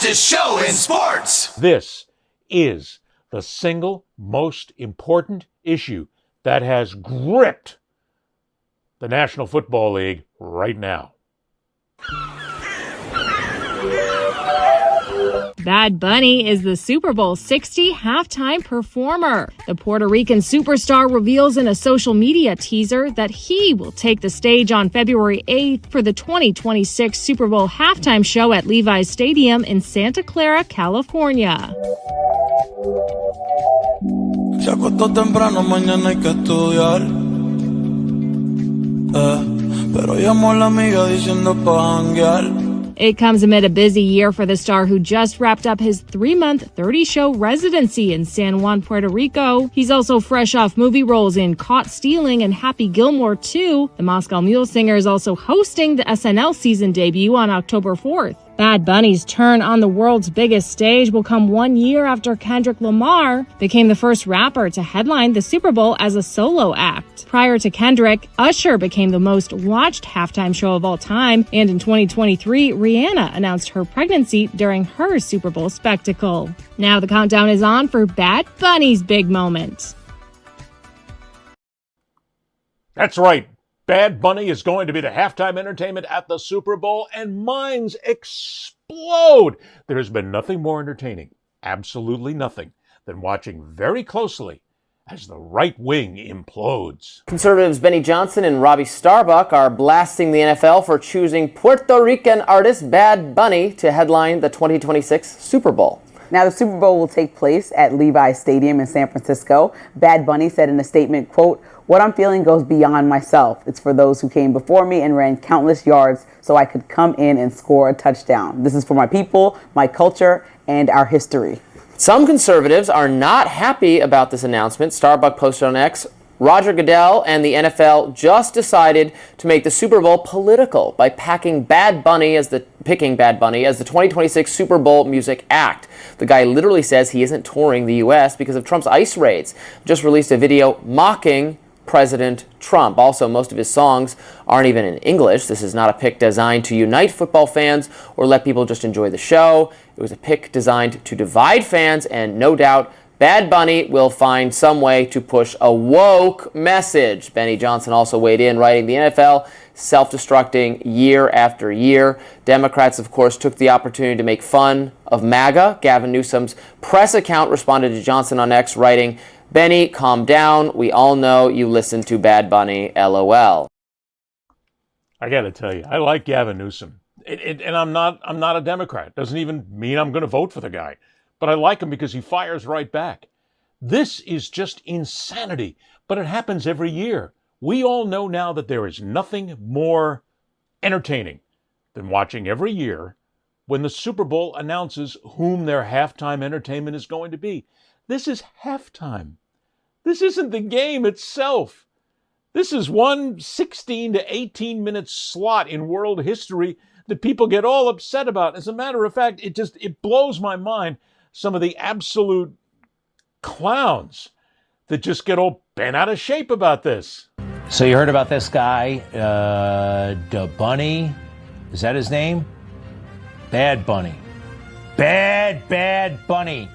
fastest show in sports. This is the single most important issue that has gripped the National Football League right now. Bad Bunny is the Super Bowl 60 halftime performer. The Puerto Rican superstar reveals in a social media teaser that he will take the stage on February 8th for the 2026 Super Bowl halftime show at Levi's Stadium in Santa Clara, California. Se acostó temprano, mañana hay que estudiar. Pero llamó a la amiga diciendo pa' janguear. It comes amid a busy year for the star who just wrapped up his 3-month, 30-show residency in San Juan, Puerto Rico. He's also fresh off movie roles in Caught Stealing and Happy Gilmore 2. The Moscow Mule singer is also hosting the SNL season debut on October 4th. Bad Bunny's turn on the world's biggest stage will come 1 year after Kendrick Lamar became the first rapper to headline the Super Bowl as a solo act. Prior to Kendrick, Usher became the most watched halftime show of all time, and in 2023, Rihanna announced her pregnancy during her Super Bowl spectacle. Now the countdown is on for Bad Bunny's big moment. That's right. Bad Bunny is going to be the halftime entertainment at the Super Bowl, and minds explode. There has been nothing more entertaining, absolutely nothing, than watching very closely as the right wing implodes. Conservatives Benny Johnson and Robbie Starbuck are blasting the NFL for choosing Puerto Rican artist Bad Bunny to headline the 2026 Super Bowl. Now, the Super Bowl will take place at Levi's Stadium in San Francisco. Bad Bunny said in a statement, quote, "What I'm feeling goes beyond myself. It's for those who came before me and ran countless yards so I could come in and score a touchdown. This is for my people, my culture, and our history." Some conservatives are not happy about this announcement. Starbuck posted on X, Roger Goodell and the NFL just decided to make the Super Bowl political by picking Bad Bunny as the 2026 Super Bowl music act. The guy literally says he isn't touring the U.S. because of Trump's ICE raids. Just released a video mocking President Trump. Also, most of his songs aren't even in English. This is not a pick designed to unite football fans or let people just enjoy the show. It was a pick designed to divide fans, and no doubt Bad Bunny will find some way to push a woke message. Benny Johnson also weighed in, writing, "The NFL self-destructing year after year. Democrats, of course, took the opportunity to make fun of MAGA. Gavin Newsom's press account responded to Johnson on X, writing, Benny, calm down. We all know you listen to Bad Bunny, LOL." I got to tell you, I like Gavin Newsom. And I'm not a Democrat. Doesn't even mean I'm going to vote for the guy. But I like him because he fires right back. This is just insanity, but it happens every year. We all know now that there is nothing more entertaining than watching every year when the Super Bowl announces whom their halftime entertainment is going to be. This is halftime. This isn't the game itself. This is one 16 to 18-minute slot in world history that people get all upset about. As a matter of fact, it blows my mind, some of the absolute clowns that just get all bent out of shape about this. So you heard about this guy, Da Bunny? Is that his name? Bad Bunny. Bad Bunny.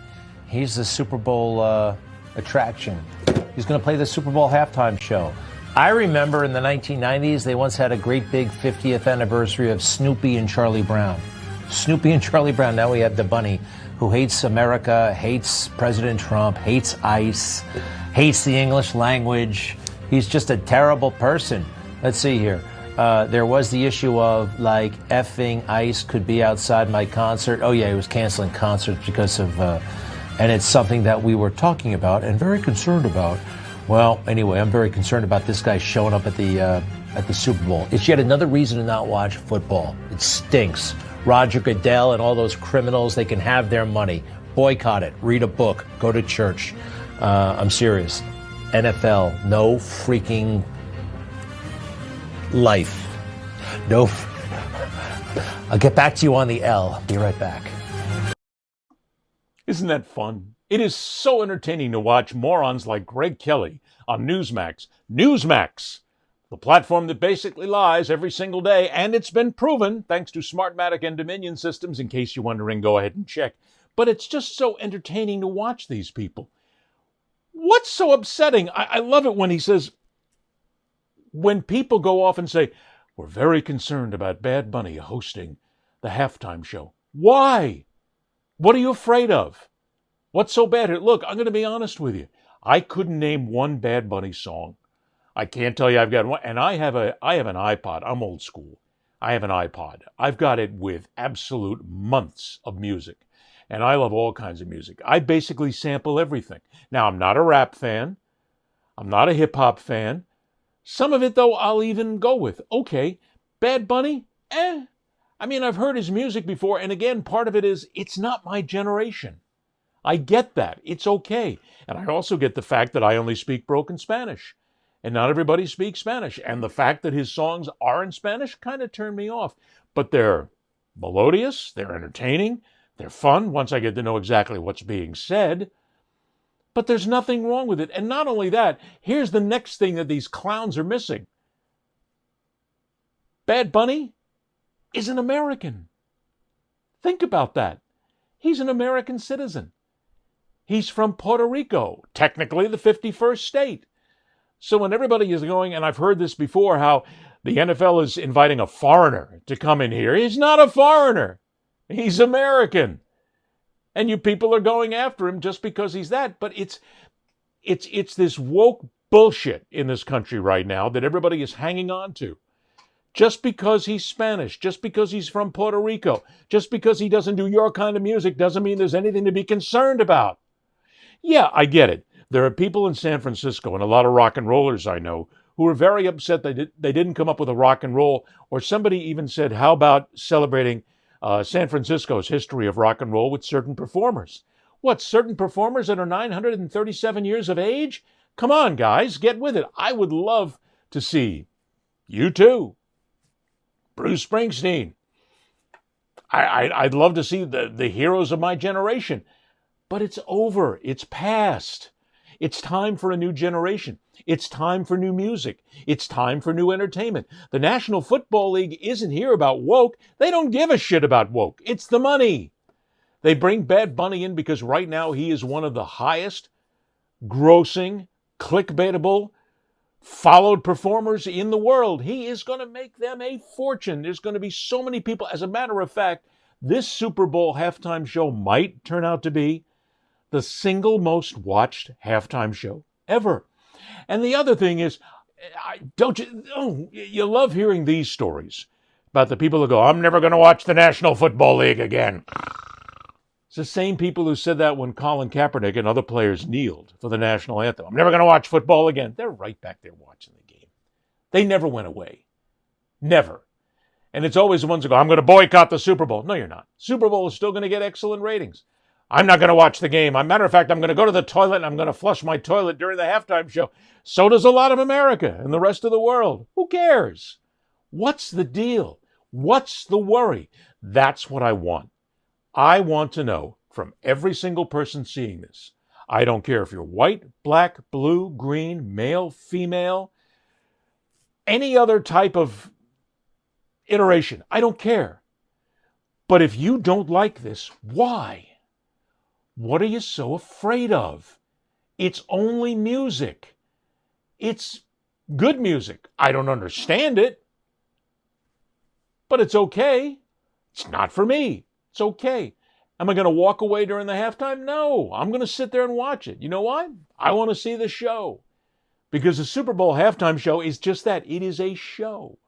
He's the Super Bowl attraction. He's going to play the Super Bowl halftime show. I remember in the 1990s, they once had a great big 50th anniversary of Snoopy and Charlie Brown. Snoopy and Charlie Brown. Now we have Da Bunny, who hates America, hates President Trump, hates ICE, hates the English language. He's just a terrible person. Let's see here. There was the issue of, like, effing ICE could be outside my concert. Oh, yeah, he was canceling concerts because of, and it's something that we were talking about and very concerned about. Well, anyway, I'm very concerned about this guy showing up at the Super Bowl. It's yet another reason to not watch football. It stinks. Roger Goodell and all those criminals, they can have their money. Boycott it. Read a book. Go to church. I'm serious. NFL, no freaking life. No. I'll get back to you on the L. Be right back. Isn't that fun? It is so entertaining to watch morons like Greg Kelly on Newsmax. Newsmax! the platform that basically lies every single day, and it's been proven thanks to Smartmatic and Dominion systems. In case you're wondering, go ahead and check. But it's just so entertaining to watch these people. What's so upsetting? I love it when he says, when people go off and say, we're very concerned about Bad Bunny hosting the halftime show. Why? What are you afraid of? What's so bad here? Look, I'm going to be honest with you. I couldn't name one Bad Bunny song. I can't tell you I've got one. And I have an iPod. I'm old school. I have an iPod. I've got it with absolute months of music. And I love all kinds of music. I basically sample everything. Now, I'm not a rap fan. I'm not a hip-hop fan. Some of it, though, I'll even go with. Okay, Bad Bunny? I mean, I've heard his music before. And again, part of it is, it's not my generation. I get that. It's okay. And I also get the fact that I only speak broken Spanish. And not everybody speaks Spanish. And the fact that his songs are in Spanish kind of turned me off. But they're melodious, they're entertaining, they're fun once I get to know exactly what's being said. But there's nothing wrong with it. And not only that, here's the next thing that these clowns are missing. Bad Bunny is an American. Think about that. He's an American citizen. He's from Puerto Rico, technically the 51st state. So when everybody is going, and I've heard this before, how the NFL is inviting a foreigner to come in here. He's not a foreigner. He's American. And you people are going after him just because he's that. But it's this woke bullshit in this country right now that everybody is hanging on to. Just because he's Spanish, just because he's from Puerto Rico, just because he doesn't do your kind of music doesn't mean there's anything to be concerned about. Yeah, I get it. There are people in San Francisco and a lot of rock and rollers I know who are very upset that they didn't come up with a rock and roll, or somebody even said, how about celebrating San Francisco's history of rock and roll with certain performers? What, certain performers that are 937 years of age? Come on, guys, get with it. I would love to see U2, Bruce Springsteen. I'd love to see the heroes of my generation. But it's over. It's past. It's time for a new generation. It's time for new music. It's time for new entertainment. The National Football League isn't here about woke. They don't give a shit about woke. It's the money. They bring Bad Bunny in because right now he is one of the highest grossing, clickbaitable, followed performers in the world. He is going to make them a fortune. There's going to be so many people. As a matter of fact, this Super Bowl halftime show might turn out to be the single most watched halftime show ever. And the other thing is, you love hearing these stories about the people who go, I'm never going to watch the National Football League again. It's the same people who said that when Colin Kaepernick and other players kneeled for the national anthem. I'm never going to watch football again. They're right back there watching the game. They never went away. Never. And it's always the ones who go, I'm going to boycott the Super Bowl. No, you're not. Super Bowl is still going to get excellent ratings. I'm not going to watch the game. As a matter of fact, I'm going to go to the toilet and I'm going to flush my toilet during the halftime show. So does a lot of America and the rest of the world. Who cares? What's the deal? What's the worry? That's what I want. I want to know from every single person seeing this. I don't care if you're white, black, blue, green, male, female, any other type of iteration. I don't care. But if you don't like this, why? What are you so afraid of? It's only music. It's good music. I don't understand it, but it's okay. It's not for me. It's okay. Am I going to walk away during the halftime? No, I'm going to sit there and watch it. You know why? I want to see the show. Because the Super Bowl halftime show is just that. It is a show.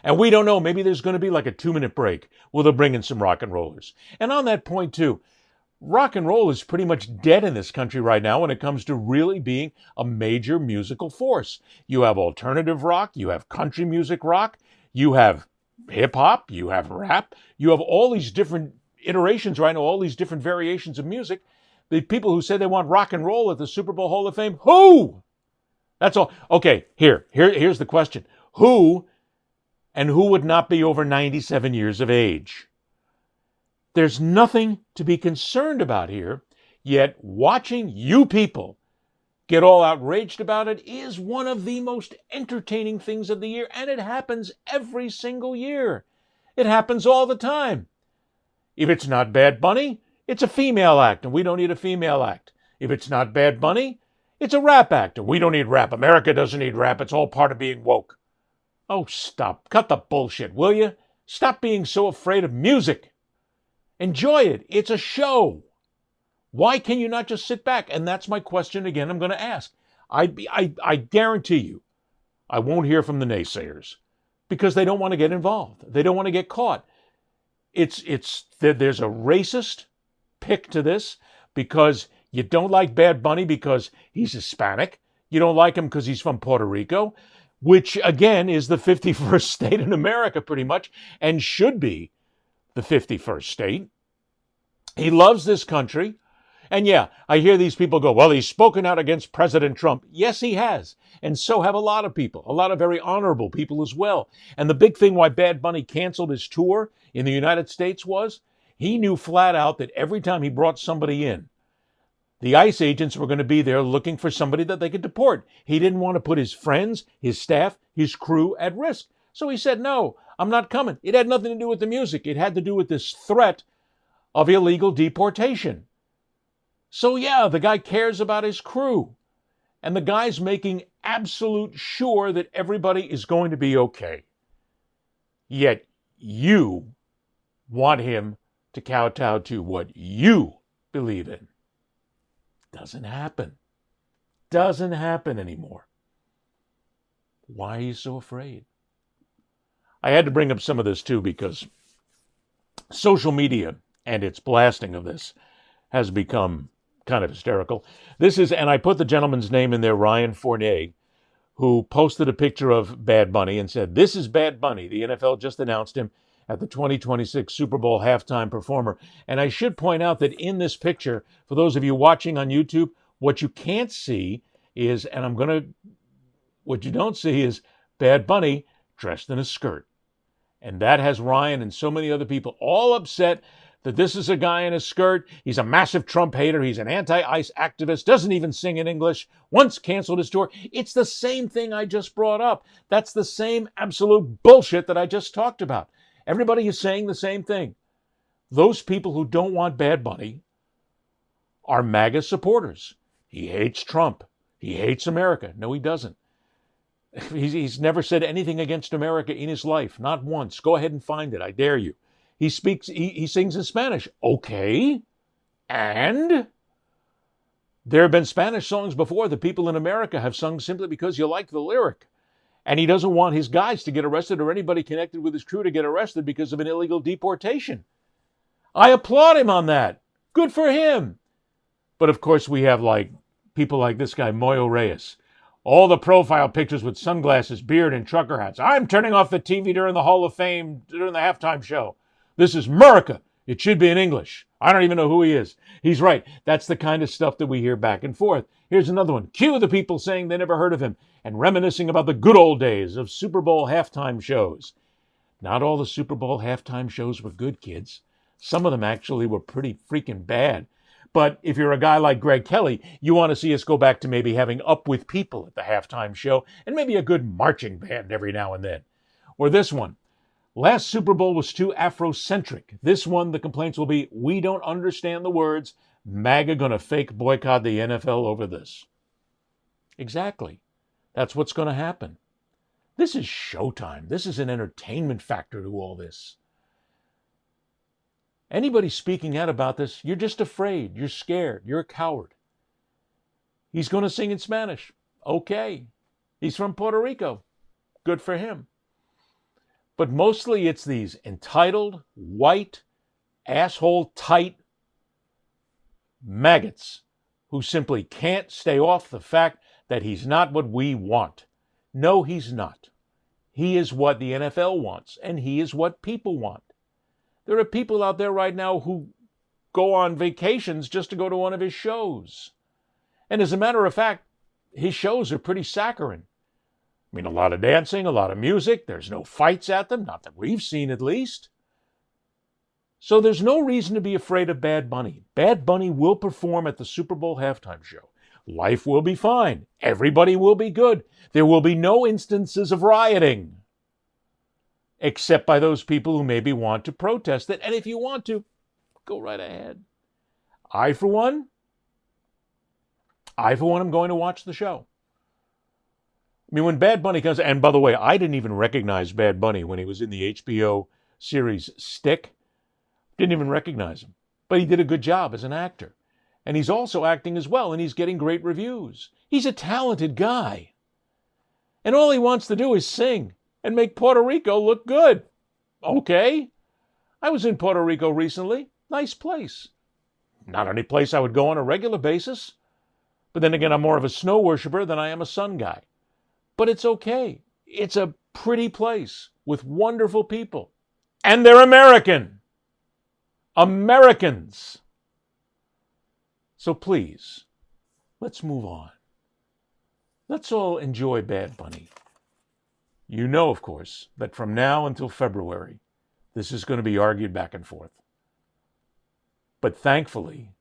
And we don't know. Maybe there's going to be like a 2-minute break where they'll bring in some rock and rollers. And on that point, too, rock and roll is pretty much dead in this country right now when it comes to really being a major musical force. You have alternative rock, you have country music rock, you have hip-hop, you have rap, you have all these different iterations right now, all these different variations of music. The people who say they want rock and roll at the Super Bowl Hall of Fame, who? That's all. Okay, here's the question. Who, and who would not be over 97 years of age? There's nothing to be concerned about here, yet watching you people get all outraged about it, is one of the most entertaining things of the year, and it happens every single year. It happens all the time. If it's not Bad Bunny, it's a female act, and we don't need a female act. If it's not Bad Bunny, it's a rap act, and we don't need rap. America doesn't need rap. It's all part of being woke. Oh, stop. Cut the bullshit, will you? Stop being so afraid of music. Enjoy it. It's a show. Why can you not just sit back? And that's my question again I'm going to ask. I guarantee you, I won't hear from the naysayers because they don't want to get involved. They don't want to get caught. There's a racist pick to this because you don't like Bad Bunny because he's Hispanic. You don't like him because he's from Puerto Rico, which, again, is the 51st state in America, pretty much, and should be the 51st state. He loves this country. And yeah, I hear these people go, well, he's spoken out against President Trump. Yes, he has. And so have a lot of people, a lot of very honorable people as well. And the big thing why Bad Bunny canceled his tour in the United States was he knew flat out that every time he brought somebody in, the ICE agents were going to be there looking for somebody that they could deport. He didn't want to put his friends, his staff, his crew at risk. So he said, no, I'm not coming. It had nothing to do with the music. It had to do with this threat of illegal deportation. So yeah, the guy cares about his crew. And the guy's making absolute sure that everybody is going to be okay. Yet you want him to kowtow to what you believe in. Doesn't happen. Doesn't happen anymore. Why are you so afraid? I had to bring up some of this too because social media and its blasting of this has become kind of hysterical. This is, and I put the gentleman's name in there, Ryan Fournier, who posted a picture of Bad Bunny and said, this is Bad Bunny. The NFL just announced him at the 2026 Super Bowl halftime performer. And I should point out that in this picture, for those of you watching on YouTube, what you can't see is, what you don't see is Bad Bunny dressed in a skirt. And that has Ryan and so many other people all upset that this is a guy in a skirt. He's a massive Trump hater. He's an anti-ICE activist, doesn't even sing in English, once canceled his tour. It's the same thing I just brought up. That's the same absolute bullshit that I just talked about. Everybody is saying the same thing. Those people who don't want Bad Bunny are MAGA supporters. He hates Trump. He hates America. No, he doesn't. He's never said anything against America in his life. Not once. Go ahead and find it. I dare you. He sings in Spanish. Okay. And there have been Spanish songs before that people in America have sung simply because you like the lyric. And he doesn't want his guys to get arrested or anybody connected with his crew to get arrested because of an illegal deportation. I applaud him on that. Good for him. But of course we have people like this guy, Moyo Reyes. All the profile pictures with sunglasses, beard, and trucker hats. I'm turning off the TV during the Hall of Fame, during the halftime show. This is America. It should be in English. I don't even know who he is. He's right. That's the kind of stuff that we hear back and forth. Here's another one. Cue the people saying they never heard of him and reminiscing about the good old days of Super Bowl halftime shows. Not all the Super Bowl halftime shows were good, kids. Some of them actually were pretty freaking bad. But if you're a guy like Greg Kelly, you want to see us go back to maybe having Up With People at the halftime show and maybe a good marching band every now and then. Or this one. Last Super Bowl was too Afrocentric. This one, the complaints will be, we don't understand the words. MAGA gonna fake boycott the NFL over this. Exactly. That's what's going to happen. This is showtime. This is an entertainment factor to all this. Anybody speaking out about this, you're just afraid. You're scared. You're a coward. He's going to sing in Spanish. Okay. He's from Puerto Rico. Good for him. But mostly it's these entitled, white, asshole-tight maggots who simply can't stay off the fact that he's not what we want. No, he's not. He is what the NFL wants, and he is what people want. There are people out there right now who go on vacations just to go to one of his shows. And as a matter of fact, his shows are pretty saccharine. I mean, a lot of dancing, a lot of music. There's no fights at them, not that we've seen at least. So there's no reason to be afraid of Bad Bunny. Bad Bunny will perform at the Super Bowl halftime show. Life will be fine. Everybody will be good. There will be no instances of rioting, except by those people who maybe want to protest it. And if you want to, go right ahead. I, for one, am going to watch the show. I mean, when Bad Bunny comes, and by the way, I didn't even recognize Bad Bunny when he was in the HBO series Stick. Didn't even recognize him. But he did a good job as an actor. And he's also acting as well, and he's getting great reviews. He's a talented guy. And all he wants to do is sing and make Puerto Rico look good. Okay. I was in Puerto Rico recently. Nice place. Not any place I would go on a regular basis. But then again, I'm more of a snow worshiper than I am a sun guy. But it's okay. It's a pretty place with wonderful people. And they're American. Americans. So please, let's move on. Let's all enjoy Bad Bunny. You know, of course, that from now until February, this is going to be argued back and forth. But thankfully,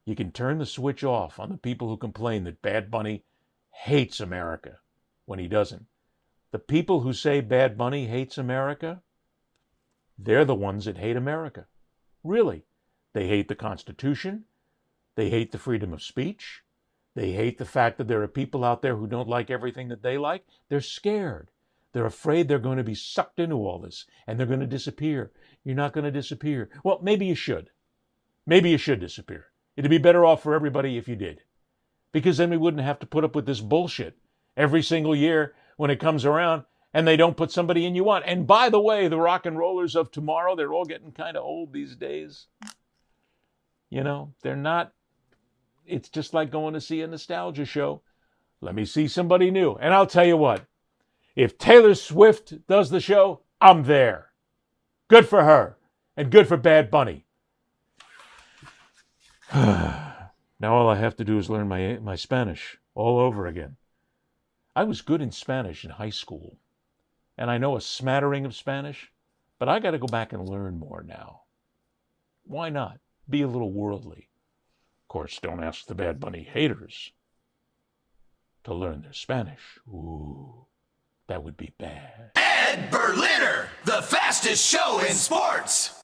you can turn the switch off on the people who complain that Bad Bunny hates America when he doesn't. The people who say Bad Bunny hates America, they're the ones that hate America. Really. They hate the Constitution. They hate the freedom of speech. They hate the fact that there are people out there who don't like everything that they like. They're scared. They're afraid they're going to be sucked into all this and they're going to disappear. You're not going to disappear. Well, maybe you should. Maybe you should disappear. It'd be better off for everybody if you did. Because then we wouldn't have to put up with this bullshit every single year when it comes around and they don't put somebody in you want. And by the way, the rock and rollers of tomorrow, they're all getting kind of old these days. You know, they're not. It's just like going to see a nostalgia show. Let me see somebody new. And I'll tell you what, if Taylor Swift does the show, I'm there. Good for her. And good for Bad Bunny. Now all I have to do is learn my Spanish all over again. I was good in Spanish in high school. And I know a smattering of Spanish. But I got to go back and learn more now. Why not? Be a little worldly. Of course, don't ask the Bad Bunny haters to learn their Spanish. Ooh, that would be bad. Ed Berliner, the fastest show in sports.